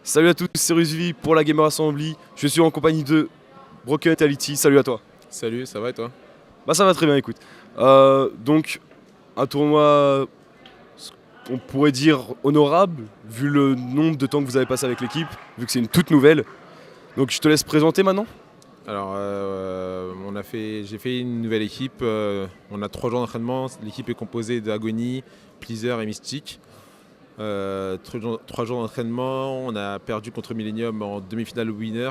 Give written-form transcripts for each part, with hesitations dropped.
Salut à tous, c'est Rusvi pour la Gamer Assembly. Je suis en compagnie de Broken Vitality. Salut à toi. Salut, ça va et toi? Bah ça va très bien, écoute. Donc un tournoi, on pourrait dire honorable, vu le nombre de temps que vous avez passé avec l'équipe, vu que c'est une toute nouvelle. Donc je te laisse présenter maintenant. Alors, j'ai fait une nouvelle équipe. On a 3 jours d'entraînement. L'équipe est composée d'Agony, Pleaser et Mystique. 3 jours d'entraînement. On a perdu contre Millennium en demi-finale winner.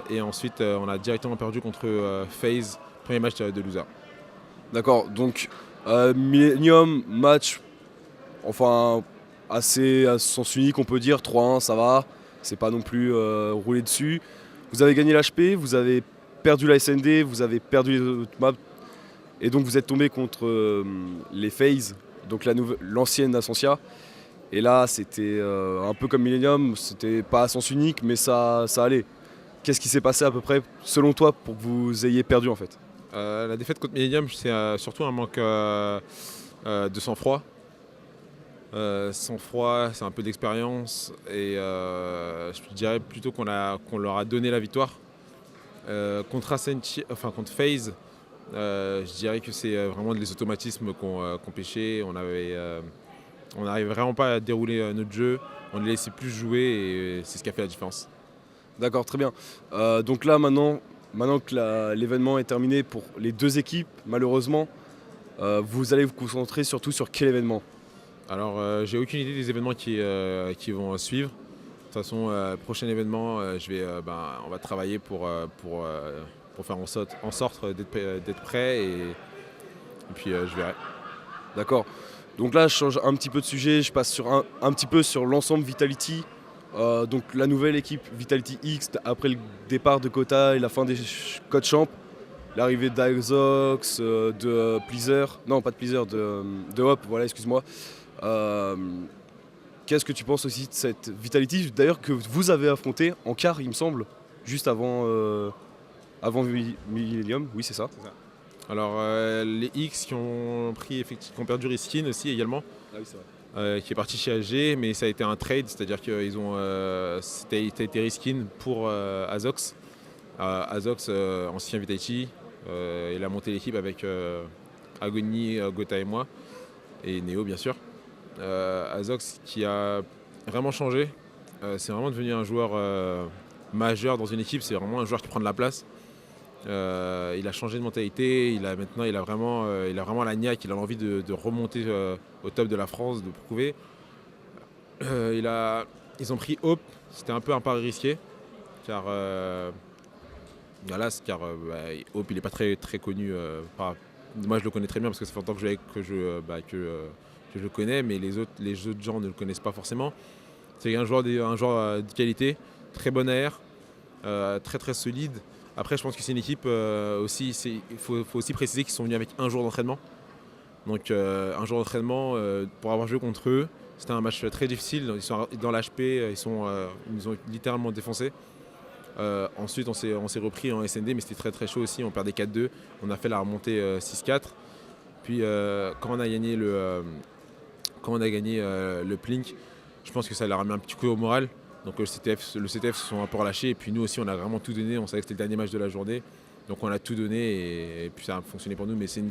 Et ensuite, on a directement perdu contre FaZe, premier match de loser. D'accord, donc Millennium, match, enfin assez à sens unique, on peut dire 3-1, ça va. C'est pas non plus roulé dessus. Vous avez gagné l'HP, vous avez perdu la SND, vous avez perdu les autres maps. Et donc vous êtes tombé contre les FaZe, donc l'ancienne Ascensia. Et là c'était un peu comme Millennium, c'était pas à sens unique mais ça allait. Qu'est-ce qui s'est passé à peu près selon toi pour que vous ayez perdu en fait? La défaite contre Millennium, c'est surtout un manque de sang-froid. Sang-froid, c'est un peu d'expérience et je dirais plutôt qu'on leur a donné la victoire. Contre FaZe, je dirais que c'est vraiment les automatismes qu'on pêchait. On n'arrivait vraiment pas à dérouler notre jeu. On les laissait plus jouer et c'est ce qui a fait la différence. D'accord, très bien. Donc là maintenant que l'événement est terminé pour les deux équipes, malheureusement, vous allez vous concentrer surtout sur quel événement? Alors, j'ai aucune idée des événements qui vont suivre. De toute façon, prochain événement, on va travailler pour faire en sorte d'être prêt et puis je verrai. D'accord. Donc là je change un petit peu de sujet, je passe sur un petit peu sur l'ensemble Vitality. Donc la nouvelle équipe Vitality X, après le départ de Kota et la fin des codes champ, l'arrivée d'Azox, de Pleaser, non pas de Pleaser, de Hop, voilà, excuse-moi. Euh, Qu'est-ce que tu penses aussi de cette Vitality, d'ailleurs que vous avez affronté en quart, il me semble, juste avant Millennium, oui c'est ça. Alors, les X qui ont perdu Riskin aussi également, Ah oui c'est vrai. qui est parti chez AG, mais ça a été un trade, c'est-à-dire qu'ils ont été Riskin pour Azox. Azox, ancien Vitality, il a monté l'équipe avec Agony, Gotha et moi, et Neo bien sûr. Azox qui a vraiment changé, c'est vraiment devenu un joueur majeur dans une équipe, c'est vraiment un joueur qui prend de la place. Il a changé de mentalité, maintenant il a vraiment la niaque, il a envie de remonter au top de la France, de prouver. Ils ont pris Hope, c'était un peu un pari risqué, car Hope il n'est pas très connu. Moi je le connais très bien parce que ça fait longtemps que je le connais, mais les autres gens ne le connaissent pas forcément. C'est un joueur de qualité, très bon AR, très très solide. Après, je pense que c'est une équipe aussi. Il faut aussi préciser qu'ils sont venus avec un jour d'entraînement. Donc, un jour d'entraînement pour avoir joué contre eux. C'était un match très difficile. Ils sont dans l'HP, ils nous ont littéralement défoncé. Ensuite, on s'est repris en SND, mais c'était très très chaud aussi. On perdait 4-2. On a fait la remontée 6-4. Puis, quand on a gagné le Plink, je pense que ça leur a mis un petit coup au moral. Donc le CTF se sont un peu relâchés et puis nous aussi on a vraiment tout donné, on savait que c'était le dernier match de la journée. Donc on a tout donné et puis ça a fonctionné pour nous. Mais c'est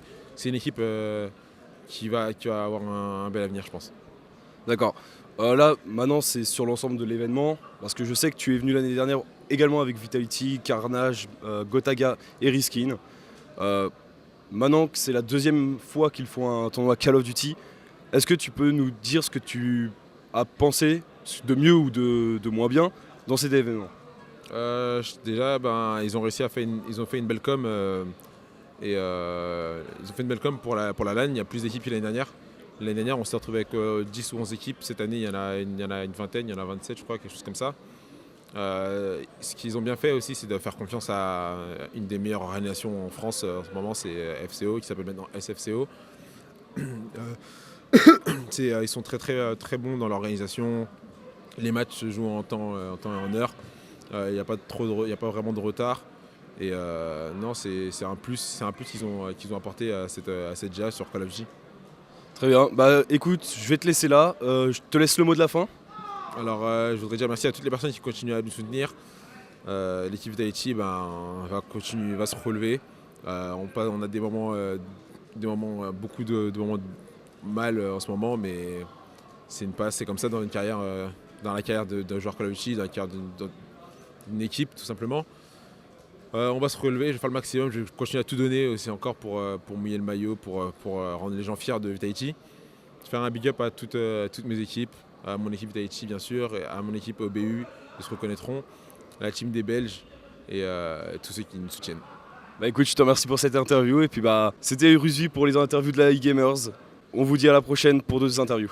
une équipe qui va avoir un bel avenir je pense. D'accord. Là, maintenant, c'est sur l'ensemble de l'événement, parce que je sais que tu es venu l'année dernière également avec Vitality, Carnage, Gotaga et Riskin. Maintenant que c'est la deuxième fois qu'ils font un tournoi Call of Duty, est-ce que tu peux nous dire ce que tu as pensé de mieux ou de moins bien dans cet événement? Déjà, ils ont réussi ils ont fait une belle com ils ont fait une belle com pour la LAN. Il y a plus d'équipes que l'année dernière. L'année dernière, on s'est retrouvé avec 10 ou 11 équipes. Cette année, il y en a une vingtaine, il y en a 27, je crois, quelque chose comme ça. Ce qu'ils ont bien fait aussi, c'est de faire confiance à une des meilleures organisations en France en ce moment, c'est FCO, qui s'appelle maintenant SFCO. Ils sont très, très, très bons dans l'organisation. Les matchs se jouent en temps et en heure. Il n'y a pas vraiment de retard. Et non, c'est un plus qu'ils ont apporté à cette GA sur Call of Duty. Très bien. Bah écoute, je vais te laisser là. Je te laisse le mot de la fin. Alors, je voudrais dire merci à toutes les personnes qui continuent à nous soutenir. L'équipe d'Haïti va se relever. On a beaucoup de moments mal en ce moment, mais c'est comme ça dans une carrière, dans la carrière d'un joueur Call of Duty, dans la carrière d'une équipe tout simplement. On va se relever, je vais faire le maximum, je vais continuer à tout donner aussi encore pour mouiller le maillot, pour rendre les gens fiers de Tahiti. Je vais faire un big up à toutes mes équipes, à mon équipe d'Haïti bien sûr, et à mon équipe OBU, ils se reconnaîtront, à la team des Belges et tous ceux qui nous soutiennent. Bah écoute, je te remercie pour cette interview et puis bah c'était Ruzi pour les interviews de la e-Gamers. On vous dit à la prochaine pour d'autres interviews.